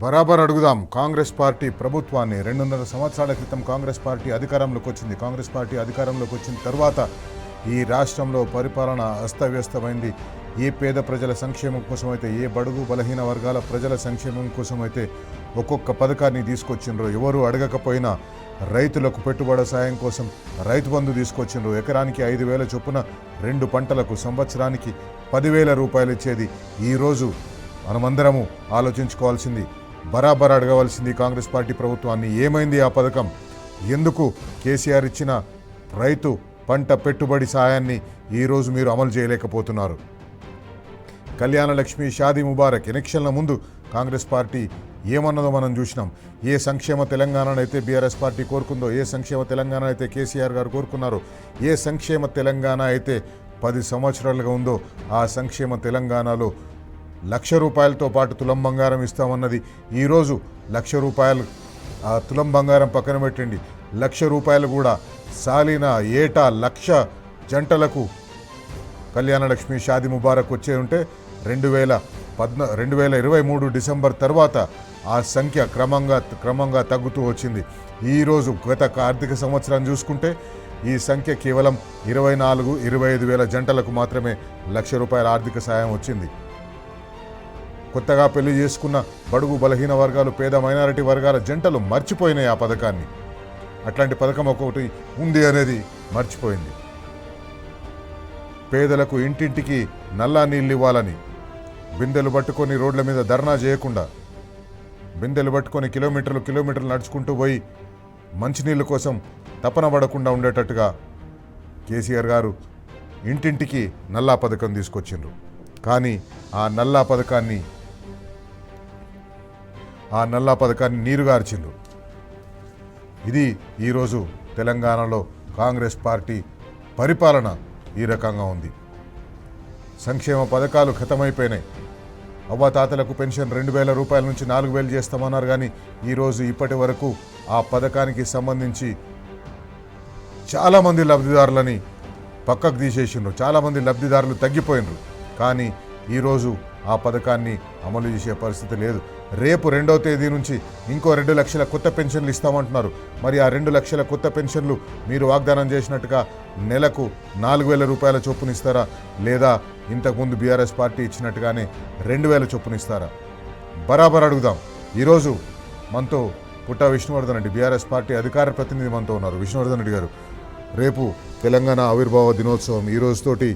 బరాబర్ అడుగుదాం. కాంగ్రెస్ పార్టీ ప్రభుత్వాన్ని 2.5 సంవత్సరాల క్రితం కాంగ్రెస్ పార్టీ అధికారంలోకి వచ్చింది. కాంగ్రెస్ పార్టీ అధికారంలోకి వచ్చిన తర్వాత ఈ రాష్ట్రంలో పరిపాలన అస్తవ్యస్తమైంది. ఏ పేద ప్రజల సంక్షేమం కోసమైతే, ఏ బడుగు బలహీన వర్గాల ప్రజల సంక్షేమం కోసమైతే ఒక్కొక్క పథకాన్ని తీసుకొచ్చిండ్రో, ఎవరు అడగకపోయినా రైతులకు పెట్టుబడి సాయం కోసం రైతు బంధు తీసుకొచ్చిండ్రు. ఎకరానికి 5,000 చొప్పున 2 పంటలకు సంవత్సరానికి 10,000 రూపాయలు ఇచ్చేది. ఈరోజు మనమందరము ఆలోచించుకోవాల్సింది, బరాబర్ అడగవలసింది కాంగ్రెస్ పార్టీ ప్రభుత్వాన్ని. ఏమైంది ఆ పథకం? ఎందుకు కేసీఆర్ ఇచ్చిన రైతు పంట పెట్టుబడి సాయాన్ని ఈరోజు మీరు అమలు చేయలేకపోతున్నారు? కళ్యాణ లక్ష్మి, షాదీ ముబారక్ ఎలక్షన్ల ముందు కాంగ్రెస్ పార్టీ ఏమన్నదో మనం చూసినాం. ఏ సంక్షేమ తెలంగాణనైతే బీఆర్ఎస్ పార్టీ కోరుకుందో, ఏ సంక్షేమ తెలంగాణ అయితే కేసీఆర్ గారు కోరుకున్నారో, ఏ సంక్షేమ తెలంగాణ అయితే 10 సంవత్సరాలుగా ఉందో ఆ సంక్షేమ తెలంగాణలో 1,00,000 రూపాయలతో పాటు తులం బంగారం ఇస్తామన్నది ఈరోజు 1,00,000 రూపాయలు. ఆ తులం బంగారం పక్కన పెట్టండి, 1,00,000 రూపాయలు కూడా సాలిన ఏటా 1,00,000 జంటలకు కళ్యాణ లక్ష్మి, షాదీ ముబారక్ వచ్చే ఉంటే 2023 డిసెంబర్ తర్వాత ఆ సంఖ్య క్రమంగా తగ్గుతూ వచ్చింది. ఈరోజు గత ఆర్థిక సంవత్సరం చూసుకుంటే ఈ సంఖ్య కేవలం 24-25 వేల జంటలకు మాత్రమే 1,00,000 రూపాయల ఆర్థిక సాయం వచ్చింది. కొత్తగా పెళ్లి చేసుకున్న బడుగు బలహీన వర్గాలు, పేద మైనారిటీ వర్గాల జంటలు మర్చిపోయినాయి ఆ పథకాన్ని. అట్లాంటి పథకం ఒక్కొక్కటి ఉంది అనేది మర్చిపోయింది. పేదలకు ఇంటింటికి నల్లా నీళ్ళు ఇవ్వాలని, బిందెలు పట్టుకొని రోడ్ల మీద ధర్నా చేయకుండా, బిందెలు పట్టుకొని కిలోమీటర్లు నడుచుకుంటూ పోయి మంచినీళ్ళ కోసం తపన పడకుండా ఉండేటట్టుగా కేసీఆర్ గారు ఇంటింటికి నల్లా పథకం తీసుకొచ్చిండ్రు. కానీ ఆ నల్లా పథకాన్ని నీరుగార్చిండ్రు. ఇది ఈరోజు తెలంగాణలో కాంగ్రెస్ పార్టీ పరిపాలన ఈ రకంగా ఉంది. సంక్షేమ పథకాలు ఖతమైపోయినాయి. అవ్వాతాతలకు పెన్షన్ 2,000 రూపాయల నుంచి 4,000 చేస్తామన్నారు. కానీ ఈరోజు ఇప్పటి వరకు ఆ పథకానికి సంబంధించి చాలామంది లబ్ధిదారులని పక్కకు తీసేసిండ్రు. చాలామంది లబ్ధిదారులు తగ్గిపోయినరు. కానీ ఈరోజు ఆ పథకాన్ని అమలు చేసే పరిస్థితి లేదు. రేపు 2వ తేదీ నుంచి ఇంకో 2 లక్షల కొత్త పెన్షన్లు ఇస్తామంటున్నారు. మరి ఆ 2 లక్షల కొత్త పెన్షన్లు మీరు వాగ్దానం చేసినట్టుగా నెలకు 4,000 రూపాయల చొప్పున ఇస్తారా, లేదా ఇంతకుముందు బీఆర్ఎస్ పార్టీ ఇచ్చినట్టుగానే 2,000 చొప్పున ఇస్తారా? బరాబర్ అడుగుదాం. ఈరోజు మనతో పుట్ట విష్ణువర్ధన్ రెడ్డి, బీఆర్ఎస్ పార్టీ అధికార ప్రతినిధి మనతో ఉన్నారు. విష్ణువర్ధన్ రెడ్డి గారు, రేపు తెలంగాణ ఆవిర్భావ దినోత్సవం ఈ రోజుతోటి,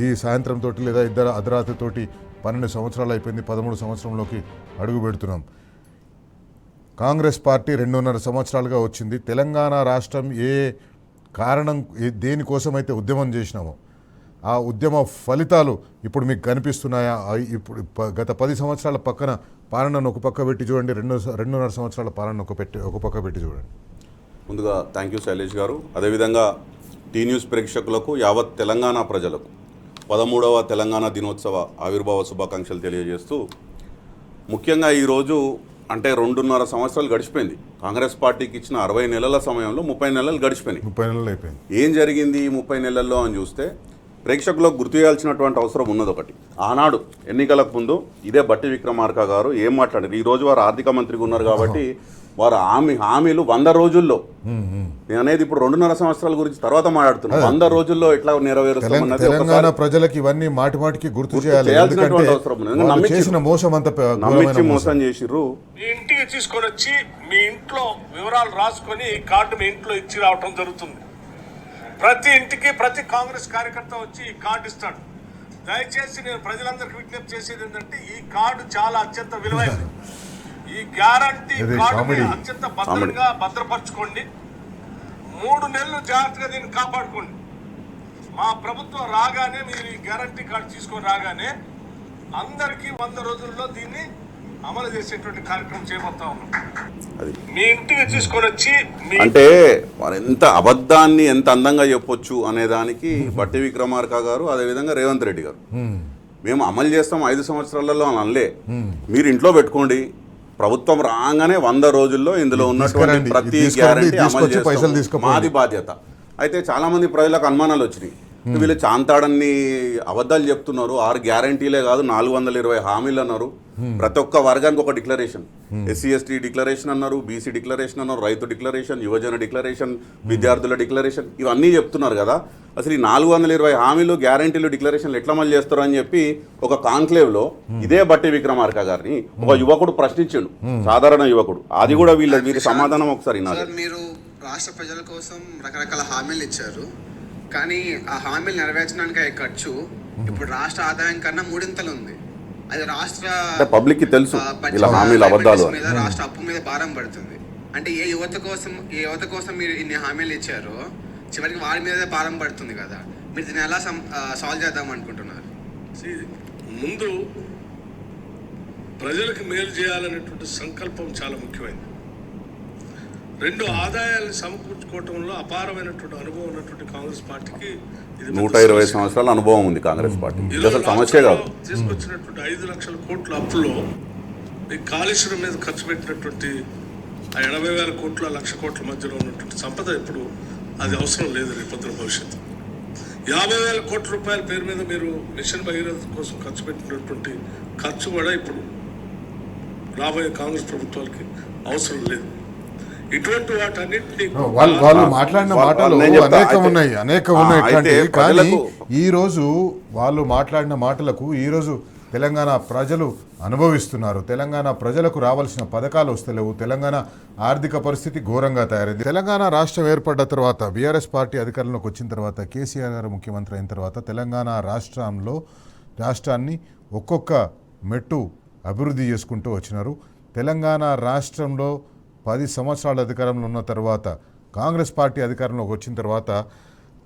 ఈ సాయంత్రంతో లేదా అర్ధరాత్రితోటి 12 సంవత్సరాలు అయిపోయింది. 13 సంవత్సరంలోకి అడుగు పెడుతున్నాం. కాంగ్రెస్ పార్టీ 2.5 సంవత్సరాలుగా వచ్చింది. తెలంగాణ రాష్ట్రం దేనికోసమైతే ఉద్యమం చేసినామో ఆ ఉద్యమ ఫలితాలు ఇప్పుడు మీకు కనిపిస్తున్నాయా? ఇప్పుడు గత 10 సంవత్సరాల పక్కన పాలనను ఒక పక్క పెట్టి చూడండి, 2.5 సంవత్సరాల పాలన ఒక పక్క పెట్టి చూడండి. ముందుగా థ్యాంక్ యూ శైలేష్ గారు. అదేవిధంగా టీ న్యూస్ ప్రేక్షకులకు, యావత్ తెలంగాణ ప్రజలకు 13వ తెలంగాణ దినోత్సవ ఆవిర్భావ శుభాకాంక్షలు తెలియజేస్తూ, ముఖ్యంగా ఈరోజు అంటే 2.5 సంవత్సరాలు గడిచిపోయింది. కాంగ్రెస్ పార్టీకి ఇచ్చిన 60 నెలల సమయంలో 30 నెలలు గడిచిపోయినాయి. 30 నెలలు అయిపోయింది. ఏం జరిగింది ఈ 30 నెలల్లో అని చూస్తే ప్రేక్షకులకు గుర్తు చేయాల్సినటువంటి అవసరం ఉన్నది ఒకటి. ఆనాడు ఎన్నికలకు ముందు ఇదే బట్టి విక్రమార్క గారు ఏం మాట్లాడారు? ఈరోజు వారు ఆర్థిక మంత్రిగా ఉన్నారు కాబట్టి వారు హామీలు 100 రోజుల్లో, నేను అనేది ఇప్పుడు 2.5 సంవత్సరాల గురించి తర్వాత మాట్లాడుతున్నాను. 100 రోజుల్లో ఎట్లా నెరవేరుస్తామన్నది తెలంగాణ ప్రజలకి ఇవన్నీ మాటికి గుర్తు చేయాల్సినటువంటి అవసరం ఉంది. నమ్మించి మోసం చేసిర్రు. మీ ఇంటికి తీసుకొని వచ్చి మీ ఇంట్లో వివరాలు రాసుకొని కార్డు మీ ఇంట్లో ఇచ్చి రావటం జరుగుతుంది. ప్రతి ఇంటికి ప్రతి కాంగ్రెస్ కార్యకర్త వచ్చి ఈ కార్డు ఇస్తాడు. దయచేసి నేను ప్రజలందరికీ విజ్ఞప్తి చేసేది ఏంటంటే, ఈ కార్డు చాలా అత్యంత విలువైనది. ఈ గ్యారంటీ కార్డుని అత్యంత భద్రంగా భద్రపరచుకోండి. 3 నెలలు జాగ్రత్తగా దీన్ని కాపాడుకోండి. మా ప్రభుత్వం రాగానే, మీరు ఈ గ్యారంటీ కార్డు తీసుకొని రాగానే అందరికీ 100 రోజుల్లో దీన్ని అమలు చేసేటువంటి కార్యక్రమం చేయబోతా ఉన్నాం. మీ ఇంటికి తీసుకొని వచ్చి అంటే వారు ఎంత అబద్ధాన్ని ఎంత అందంగా చెప్పొచ్చు అనే దానికి బట్టి విక్రమార్క గారు, అదేవిధంగా రేవంత్ రెడ్డి గారు, మేము అమలు చేస్తాం 5 సంవత్సరాలలో అని అనలే. మీరు ఇంట్లో పెట్టుకోండి, ప్రభుత్వం రాగానే 100 రోజుల్లో ఇందులో ఉన్నటువంటి ప్రతి గ్యారంటీ అమలు చేస్తాం, మాది బాధ్యత. అయితే చాలా మంది ప్రజలకు అనుమానాలు వచ్చినాయి. వీళ్ళు చాంతాడన్ని అబద్ధాలు చెప్తున్నారు. 6 గ్యారంటీలే కాదు 420 హామీలు అన్నారు. ప్రతి ఒక్క వర్గానికి ఒక డిక్లరేషన్, ఎస్సీ ఎస్టీ డిక్లరేషన్ అన్నారు, బీసీ డిక్లరేషన్ అన్నారు, రైతు డిక్లరేషన్, యువజన డిక్లరేషన్, విద్యార్థుల డిక్లరేషన్, ఇవన్నీ చెప్తున్నారు కదా. అసలు ఈ 420 హామీలు గ్యారంటీలు డిక్లరేషన్లు ఎట్లా అమలు చేస్తారు అని చెప్పి ఒక కాన్క్లేవ్లో ఇదే బట్టి విక్రమార్క గారిని ఒక యువకుడు ప్రశ్నించాడు, సాధారణ యువకుడు. అది కూడా వీరి సమాధానం ఒకసారి వినాలి. మీరు రాష్ట్ర ప్రజల కోసం రకరకాల హామీలు ఇచ్చారు, కానీ ఆ హామీలు నెరవేర్చడానికి అయ్యే ఖర్చు ఇప్పుడు రాష్ట్ర ఆదాయం కన్నా 3 ఉంది. అది రాష్ట్ర పబ్లిక్ కి తెలుసు ఇలా హామీలు అబద్ధాలు మీద, రాష్ట్ర అప్పు మీద భారం పడుతుంది. అంటే ఏ యువత కోసం మీరు ఇన్ని హామీలు ఇచ్చారో చివరికి వారి మీద భారం పడుతుంది కదా. మీరు దీన్ని ఎలా సాల్వ్ చేద్దాం అనుకుంటున్నారు? ముందు ప్రజలకు మేలు చేయాలనేటువంటి సంకల్పం చాలా ముఖ్యమైనది. 2 ఆదాయాలను సమకూర్చుకోవటంలో అపారమైనటువంటి అనుభవం ఉన్నటువంటి కాంగ్రెస్ పార్టీకి 120 సంవత్సరాల అనుభవం ఉంది కాంగ్రెస్ పార్టీ. అసలు సమస్య కాదు. తీసుకొచ్చినటువంటి 5 లక్షల కోట్ల అప్పులో ఈ కాళేశ్వరం మీద ఖర్చు పెట్టినటువంటి ఆ 80,000 కోట్ల 1,00,000 కోట్ల మధ్యలో ఉన్నటువంటి సంపద ఇప్పుడు అది అవసరం లేదు రేపొద్దున భవిష్యత్తు. 50,000 కోట్ల రూపాయల పేరు మీద మీరు మిషన్ భగీరథ కోసం ఖర్చు పెట్టినటువంటి ఖర్చు కూడా ఇప్పుడు రాబోయే కాంగ్రెస్ ప్రభుత్వాలకి అవసరం లేదు. ఇటువంటి వాటన్నింటినీ వాళ్ళు మాట్లాడిన మాటలు అనేకం ఉన్నాయి ఇట్లాంటివి. కానీ ఈరోజు వాళ్ళు మాట్లాడిన మాటలకు ఈరోజు తెలంగాణ ప్రజలు అనుభవిస్తున్నారు. తెలంగాణ ప్రజలకు రావాల్సిన పథకాలు వస్తలేవు. తెలంగాణ ఆర్థిక పరిస్థితి ఘోరంగా తయారైంది. తెలంగాణ రాష్ట్రం ఏర్పడ్డ తర్వాత, బీఆర్ఎస్ పార్టీ అధికారంలోకి వచ్చిన తర్వాత, కేసీఆర్ గారు ముఖ్యమంత్రి అయిన తర్వాత తెలంగాణ రాష్ట్రాన్ని ఒక్కొక్క మెట్టు అభివృద్ధి చేసుకుంటూ వచ్చినారు. తెలంగాణ రాష్ట్రంలో 10 సంవత్సరాల అధికారంలో ఉన్న తర్వాత, కాంగ్రెస్ పార్టీ అధికారంలోకి వచ్చిన తర్వాత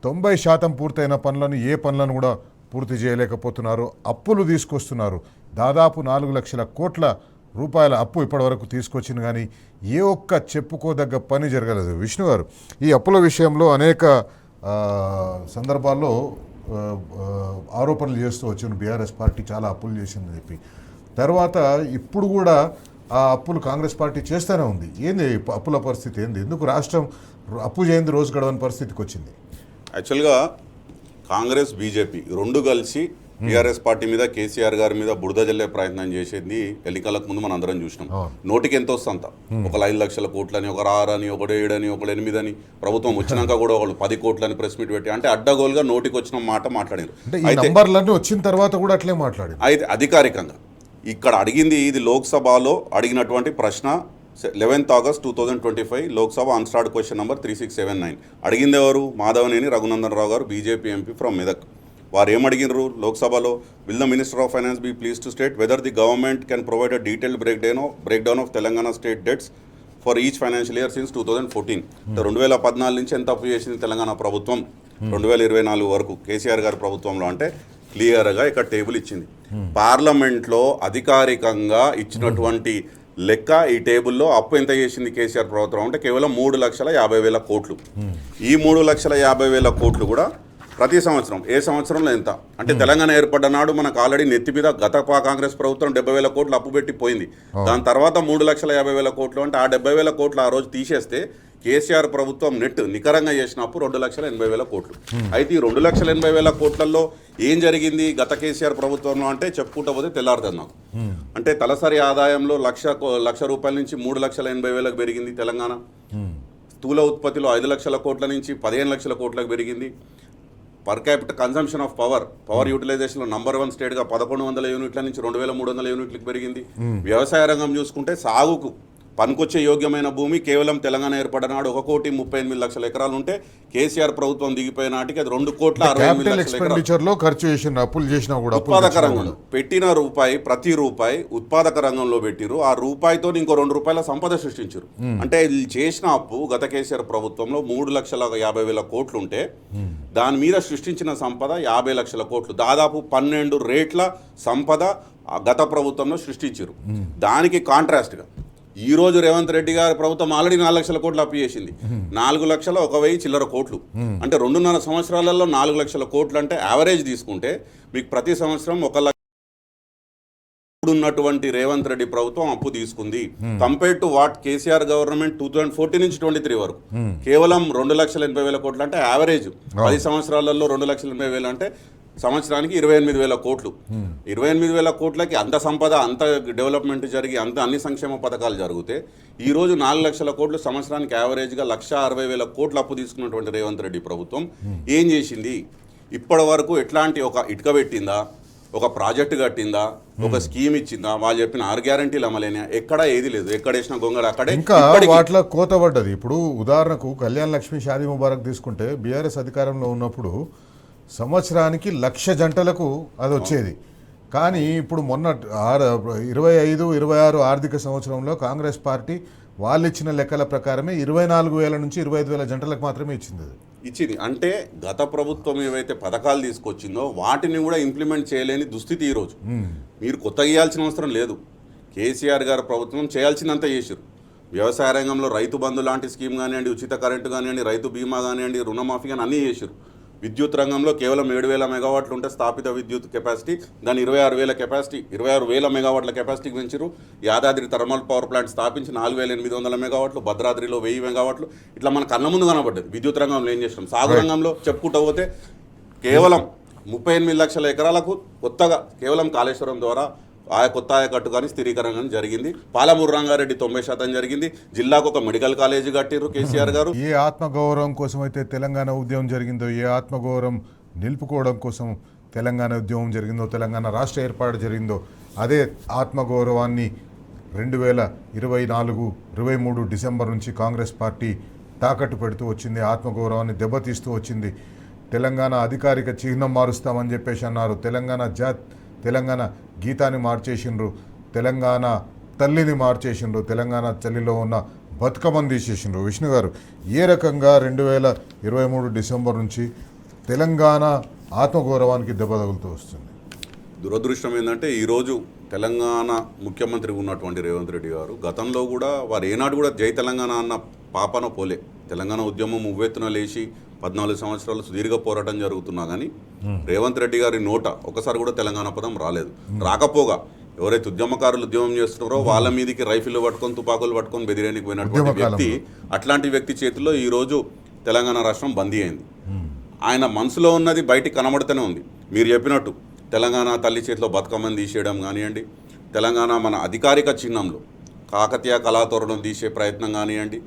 90% పూర్తయిన పనులను ఏ పనులను కూడా పూర్తి చేయలేకపోతున్నారు. అప్పులు తీసుకొస్తున్నారు. దాదాపు 4 లక్షల కోట్ల రూపాయల అప్పు ఇప్పటివరకు తీసుకొచ్చింది, కానీ ఏ ఒక్క చెప్పుకోదగ్గ పని జరగలేదు. విష్ణు గారు, ఈ అప్పుల విషయంలో అనేక సందర్భాల్లో ఆరోపణలు చేస్తూ వచ్చిన బీఆర్ఎస్ పార్టీ చాలా అప్పులు చేసిందని చెప్పి, తర్వాత ఇప్పుడు కూడా ఆ అప్పులు కాంగ్రెస్ పార్టీ చేస్తూనే ఉంది. ఏంది అప్పుల పరిస్థితి ఏంది? ఎందుకు రాష్ట్రం అప్పు చేయింది రోజు గడవని పరిస్థితికి వచ్చింది? యాక్చువల్గా కాంగ్రెస్ బీజేపీ రెండు కలిసి బీఆర్ఎస్ పార్టీ మీద, కేసీఆర్ గారి మీద బురద జల్లే ప్రయత్నం చేసేది ఎన్నికలకు ముందు మనం అందరం చూసినాం. నోటికి ఎంత వస్తుందంత, ఒక 5 లక్షల కోట్లని, ఒక 6 అని, ఒక 7 అని, ఒక 8 అని, ప్రభుత్వం వచ్చినాక కూడా వాళ్ళు 10 కోట్లని ప్రెస్ మీట్ పెట్టి, అంటే అడ్డగోలుగా నోటికి వచ్చిన మాట మాట్లాడారు. నంబర్లన్నీ వచ్చిన తర్వాత కూడా అట్లే మాట్లాడారు. అయితే అధికారికంగా ఇక్కడ అడిగింది, ఇది లోక్సభలో అడిగినటువంటి ప్రశ్న 11th August 2025 Lok Sabha unstarred question number 3679. అడిగింది ఎవరు? మాధవనేని రఘునందన్ రావు గారు, బీజేపీ ఎంపీ ఫ్రమ్ మెదక్. వారు ఏమడిగినారు లోక్సభలో? Will the minister of finance be please to state whether the government can provide a detailed breakdown of Telangana state debts for each financial year since 2014. 2014 నుంచి ఎంత అప్పు చేసింది తెలంగాణ ప్రభుత్వం 2024 వరకు కేసీఆర్ గారి ప్రభుత్వంలో అంటే క్లియర్గా ఇక్కడ టేబుల్ ఇచ్చింది. పార్లమెంట్లో అధికారికంగా ఇచ్చినటువంటి లెక్క ఈ టేబుల్లో అప్పు ఎంత చేసింది కేసీఆర్ ప్రభుత్వం అంటే కేవలం 3,50,000 కోట్లు. ఈ 3,50,000 కోట్లు కూడా ప్రతి సంవత్సరం ఏ సంవత్సరంలో ఎంత అంటే తెలంగాణ ఏర్పడ్డ నాడు మనకు ఆల్రెడీ నెత్తి మీద గత కాంగ్రెస్ ప్రభుత్వం 70,000 కోట్లు అప్పు పెట్టి పోయింది. దాని తర్వాత 3,50,000 కోట్లు అంటే ఆ 70,000 కోట్లు ఆ రోజు తీసేస్తే కేసీఆర్ ప్రభుత్వం నెట్ నికరంగా చేసిన అప్పు 2,80,000 కోట్లు. అయితే ఈ 2,80,000 కోట్లలో ఏం జరిగింది గత కేసీఆర్ ప్రభుత్వంలో అంటే చెప్పుకుంటూ పోతే తెల్లారుతుంది నాకు. అంటే తలసరి ఆదాయంలో లక్ష రూపాయల నుంచి 3,80,000 పెరిగింది తెలంగాణ. స్థూల ఉత్పత్తిలో 5 లక్షల కోట్ల నుంచి 15 లక్షల కోట్లకు పెరిగింది. Per capital consumption of power యూటిలైజేషన్లో నంబర్ 1 స్టేట్గా 1,100 యూనిట్ల నుంచి 2,300 యూనిట్లకు పెరిగింది. వ్యవసాయ రంగం చూసుకుంటే సాగుకు పనికొచ్చే యోగ్యమైన భూమి కేవలం తెలంగాణ ఏర్పడినాడు 1,38,00,000 ఎకరాలు ఉంటే కేసీఆర్ ప్రభుత్వం దిగిపోయిన నాటికి అది 2,68,00,000 ఖర్చు చేసిన అప్పులు చేసినా కూడా ఉత్పాదక రంగంలో పెట్టిన రూపాయి ప్రతి రూపాయి ఉత్పాదక రంగంలో పెట్టిరు. ఆ రూపాయితో ఇంకో 2 రూపాయల సంపద సృష్టించారు. అంటే చేసిన అప్పు గత కేసీఆర్ ప్రభుత్వంలో 3,50,000 కోట్లు ఉంటే దాని మీద సృష్టించిన సంపద 50 లక్షల కోట్లు, దాదాపు 12 రేట్ల సంపద గత ప్రభుత్వంలో సృష్టించారు. దానికి కాంట్రాస్ట్గా ఈరోజు రేవంత్ రెడ్డి గారి ప్రభుత్వం ఆల్రెడీ 4 లక్షల కోట్లు అప్పు చేసింది. 4,01,000 చిల్లర కోట్లు అంటే 2.5 సంవత్సరాలలో 4 లక్షల కోట్లు అంటే యావరేజ్ తీసుకుంటే మీకు ప్రతి సంవత్సరం 1,00,000 ఉన్నటువంటి రేవంత్ రెడ్డి ప్రభుత్వం అప్పు తీసుకుంది compare to what KCR government 2014 నుంచి 23 వరకు కేవలం 2,80,000 కోట్లు అంటే యావరేజ్ 10 సంవత్సరాలలో 2,80,000 అంటే సంవత్సరానికి 28,000 కోట్లు 28,000 కోట్లకి అంత సంపద అంత డెవలప్మెంట్ జరిగి అంత అన్ని సంక్షేమ పథకాలు జరిగితే ఈరోజు 4 లక్షల కోట్లు సంవత్సరానికి యావరేజ్గా 1,60,000 కోట్లు అప్పు తీసుకున్నటువంటి రేవంత్ రెడ్డి ప్రభుత్వం ఏం చేసింది ఇప్పటి వరకు? ఎట్లాంటి ఒక ఇటుక పెట్టిందా, ఒక ప్రాజెక్టు కట్టిందా, ఒక స్కీమ్ ఇచ్చిందా, వాళ్ళు చెప్పిన 6 గ్యారంటీలు అమలైనా? ఎక్కడా ఏది లేదు. ఎక్కడేసిన గొంగళ అక్కడే. ఇంకా వాటిలో కోత పడ్డది. ఇప్పుడు ఉదాహరణకు కళ్యాణ్ లక్ష్మి షాదీ ముబారక్ తీసుకుంటే బీఆర్ఎస్ అధికారంలో ఉన్నప్పుడు సంవత్సరానికి 1,00,000 జంటలకు అది వచ్చేది. కానీ ఇప్పుడు మొన్న 25-26 ఆర్థిక సంవత్సరంలో కాంగ్రెస్ పార్టీ వాళ్ళు ఇచ్చిన లెక్కల ప్రకారమే 24,000 నుంచి 25,000 జంటలకు మాత్రమే ఇచ్చింది. ఇచ్చింది అంటే గత ప్రభుత్వం ఏవైతే పథకాలు తీసుకొచ్చిందో వాటిని కూడా ఇంప్లిమెంట్ చేయలేని దుస్థితి ఈరోజు. మీరు కొత్తగా ఇవ్వాల్సిన అవసరం లేదు. కేసీఆర్ గారి ప్రభుత్వం చేయాల్సిందంతా చేశారు. వ్యవసాయ రంగంలో రైతు బంధు లాంటి స్కీమ్ కానివ్వండి, ఉచిత కరెంటు కానివ్వండి, రైతు బీమా కానివ్వండి, రుణమాఫీ కానీ అన్నీ చేశారు. విద్యుత్ రంగంలో కేవలం 7,000 మెగావాట్లు ఉంటే స్థాపిత విద్యుత్ కెపాసిటీ దాన్ని 26,000 మెగావాట్ల కెపాసిటీకి పెంచారు. యాదాద్రి థర్మల్ పవర్ ప్లాంట్ స్థాపించి 4,800 మెగావాట్లు, భద్రాద్రిలో 1000 మెగావాట్లు. ఇట్లా మన కళ్ళ ముందు కనబడ్డది. విద్యుత్ రంగంలో ఏం చేసినాం? సాగు రంగంలో చెప్పుకుంటూ పోతే కేవలం 38 లక్షల ఎకరాలకు కొత్తగా కేవలం కాళేశ్వరం ద్వారా కొత్త ఆయకట్టు కానీ స్థిరీకరణ కానీ జరిగింది. పాలమూరు రంగారెడ్డి 90% జరిగింది. జిల్లాకు ఒక మెడికల్ కాలేజీ కట్టిరు కేసీఆర్ గారు. ఏ ఆత్మగౌరవం కోసం అయితే తెలంగాణ ఉద్యమం జరిగిందో, ఏ ఆత్మగౌరవం నిలుపుకోవడం కోసం తెలంగాణ ఉద్యమం జరిగిందో, తెలంగాణ రాష్ట్ర ఏర్పాటు జరిగిందో, అదే ఆత్మగౌరవాన్ని 2024-23 డిసెంబర్ నుంచి కాంగ్రెస్ పార్టీ తాకట్టు పెడుతూ వచ్చింది. ఆత్మగౌరవాన్ని దెబ్బతీస్తూ వచ్చింది. తెలంగాణ అధికారిక చిహ్నం మారుస్తామని చెప్పేసి అన్నారు. తెలంగాణ గీతాన్ని మార్చేసిండ్రు, తెలంగాణ తల్లిని మార్చేసిండ్రు, తెలంగాణ తల్లిలో ఉన్న బతుకమ్మని తీసేసిండ్రు. విష్ణు గారు, ఏ రకంగా 2023 డిసెంబర్ నుంచి తెలంగాణ ఆత్మగౌరవానికి దెబ్బ తగులుతూ వస్తుంది? దురదృష్టం ఏంటంటే ఈరోజు తెలంగాణ ముఖ్యమంత్రి ఉన్నటువంటి రేవంత్ రెడ్డి గారు గతంలో కూడా వారు ఏనాడు కూడా జై తెలంగాణ అన్న పాపన పోలే. తెలంగాణ ఉద్యమం ఉవ్వెత్తున లేచి 14 సంవత్సరాలు సుదీర్ఘ పోరాటం జరుగుతున్నా కానీ రేవంత్ రెడ్డి గారి నోట ఒకసారి కూడా తెలంగాణ పదం రాలేదు. రాకపోగా ఎవరైతే ఉద్యమకారులు ఉద్యమం చేస్తున్నారో వాళ్ళ మీదకి రైఫిల్ పట్టుకొని తుపాకులు పట్టుకొని బెదిరేనికి పోయినటువంటి వ్యక్తి, అట్లాంటి వ్యక్తి చేతిలో ఈరోజు తెలంగాణ రాష్ట్రం బందీ అయింది. ఆయన మనసులో ఉన్నది బయటికి కనబడుతూనే ఉంది. మీరు చెప్పినట్టు తెలంగాణ తల్లి చేతిలో బతుకమ్మని తీసేయడం కానివ్వండి, తెలంగాణ మన అధికారిక చిహ్నంలో కాకతీయ కళాతోరణం తీసే ప్రయత్నం కానివ్వండి,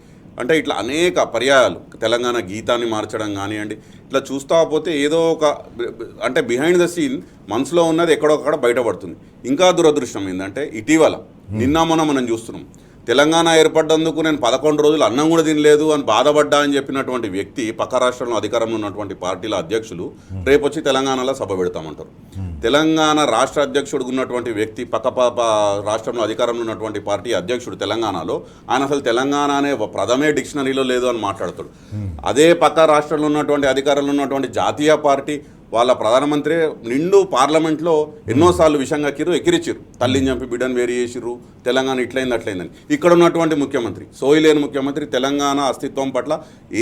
అంటే ఇట్లా అనేక పర్యాయాలు తెలంగాణ గీతాన్ని మార్చడం కానివ్వండి, ఇట్లా చూస్తా పోతే ఏదో ఒక అంటే బిహైండ్ ద సీన్ మనసులో ఉన్నది ఎక్కడొక్కడ బయటపడుతుంది. ఇంకా దురదృష్టం ఏంటంటే ఇటీవల నిన్న మనం చూస్తున్నాం, తెలంగాణ ఏర్పడ్డందుకు నేను 11 రోజులు అన్నం కూడా తినలేదు అని బాధపడ్డా అని చెప్పినటువంటి వ్యక్తి పక్క రాష్ట్రంలో అధికారంలో ఉన్నటువంటి పార్టీల అధ్యక్షులు రేపు వచ్చి తెలంగాణలో సభ పెడతామంటారు. తెలంగాణ రాష్ట్ర అధ్యక్షుడు ఉన్నటువంటి వ్యక్తి పక్క రాష్ట్రంలో అధికారంలో ఉన్నటువంటి పార్టీ అధ్యక్షుడు తెలంగాణలో ఆయన అసలు తెలంగాణ అనే ప్రథమే డిక్షనరీలో లేదు అని మాట్లాడతాడు. అదే పక్క రాష్ట్రంలో ఉన్నటువంటి అధికారంలో ఉన్నటువంటి జాతీయ పార్టీ వాళ్ళ ప్రధానమంత్రి నిండు పార్లమెంట్లో ఎన్నోసార్లు విషంగా ఎక్కిరిచ్చిర్రు, తల్లిని చంపి బిడ్డను వేరు చేసిర్రు, తెలంగాణ ఇట్లయింది అట్లయిందని. ఇక్కడ ఉన్నటువంటి ముఖ్యమంత్రి సోయిలేని ముఖ్యమంత్రి, తెలంగాణ అస్తిత్వం పట్ల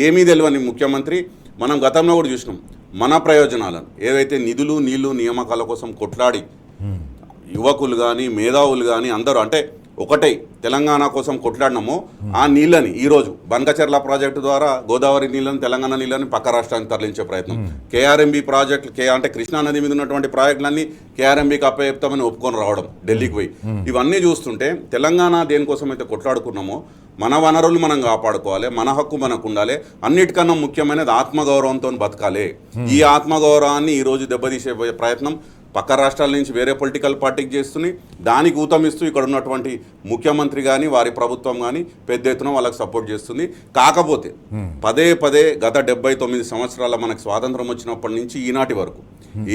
ఏమీ తెలియని ముఖ్యమంత్రి. మనం గతంలో కూడా చూసినాం మన ప్రయోజనాలను ఏవైతే నిధులు నీళ్లు నియామకాల కోసం కొట్లాడి యువకులు కానీ మేధావులు కానీ అందరూ అంటే ఒకటే తెలంగాణ కోసం కొట్లాడినామో ఆ నీళ్ళని ఈరోజు బంకచెర్ల ప్రాజెక్టు ద్వారా గోదావరి నీళ్ళని తెలంగాణ నీళ్ళని పక్క రాష్ట్రానికి తరలించే ప్రయత్నం, కేఆర్ఎంబీ ప్రాజెక్టు అంటే కృష్ణానది మీద ఉన్నటువంటి ప్రాజెక్టులన్నీ కేఆర్ఎంబీకి అప్పచెప్తామని ఒప్పుకొని రావడం ఢిల్లీకి పోయి, ఇవన్నీ చూస్తుంటే తెలంగాణ దేనికోసం అయితే కొట్లాడుకున్నామో మన వనరులు మనం కాపాడుకోవాలి, మన హక్కు మనకు ఉండాలి, అన్నిటికన్నా ముఖ్యమైనది ఆత్మగౌరవంతో బతకాలి. ఈ ఆత్మగౌరవాన్ని ఈరోజు దెబ్బతీసే ప్రయత్నం పక్క రాష్ట్రాల నుంచి వేరే పొలిటికల్ పార్టీకి చేస్తుంది. దానికి ఊతమిస్తూ ఇక్కడ ఉన్నటువంటి ముఖ్యమంత్రి కానీ వారి ప్రభుత్వం కానీ పెద్ద ఎత్తున వాళ్ళకి సపోర్ట్ చేస్తుంది. కాకపోతే పదే గత 79 సంవత్సరాల మనకు స్వాతంత్రం వచ్చినప్పటి నుంచి ఈనాటి వరకు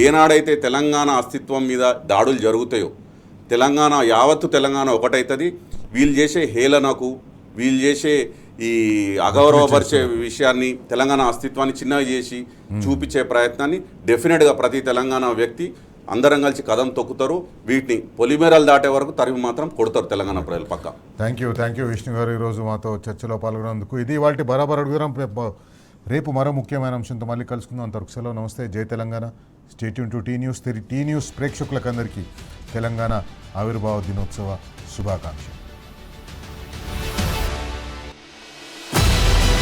ఏనాడైతే తెలంగాణ అస్తిత్వం మీద దాడులు జరుగుతాయో తెలంగాణ యావత్తు తెలంగాణ ఒకటైతుంది. వీళ్ళు చేసే హేళనకు, వీళ్ళు చేసే ఈ అగౌరవపరిచే విషయాన్ని తెలంగాణ అస్తిత్వాన్ని చిన్నగా చేసి చూపించే ప్రయత్నాన్ని డెఫినెట్గా ప్రతి తెలంగాణ వ్యక్తి అందరం కలిసి కదం తొక్కుతారు. వీటిని పొలిమేరలు దాటే వరకు తరిమి మాత్రం కొడతారు తెలంగాణ ప్రజలు పక్క. థ్యాంక్ యూ విష్ణు గారు ఈరోజు మాతో చర్చలో పాల్గొన్నందుకు. ఇది వాటి బరాబర్ అడుగుదాం రేపు మరో ముఖ్యమైన అంశంతో మళ్ళీ కలుసుకుందాం. అంతవరకు సెలవు. నమస్తే. జై Telangana. Stay tune to T news. T news ప్రేక్షకులకందరికీ తెలంగాణ ఆవిర్భావ దినోత్సవ శుభాకాంక్షలు.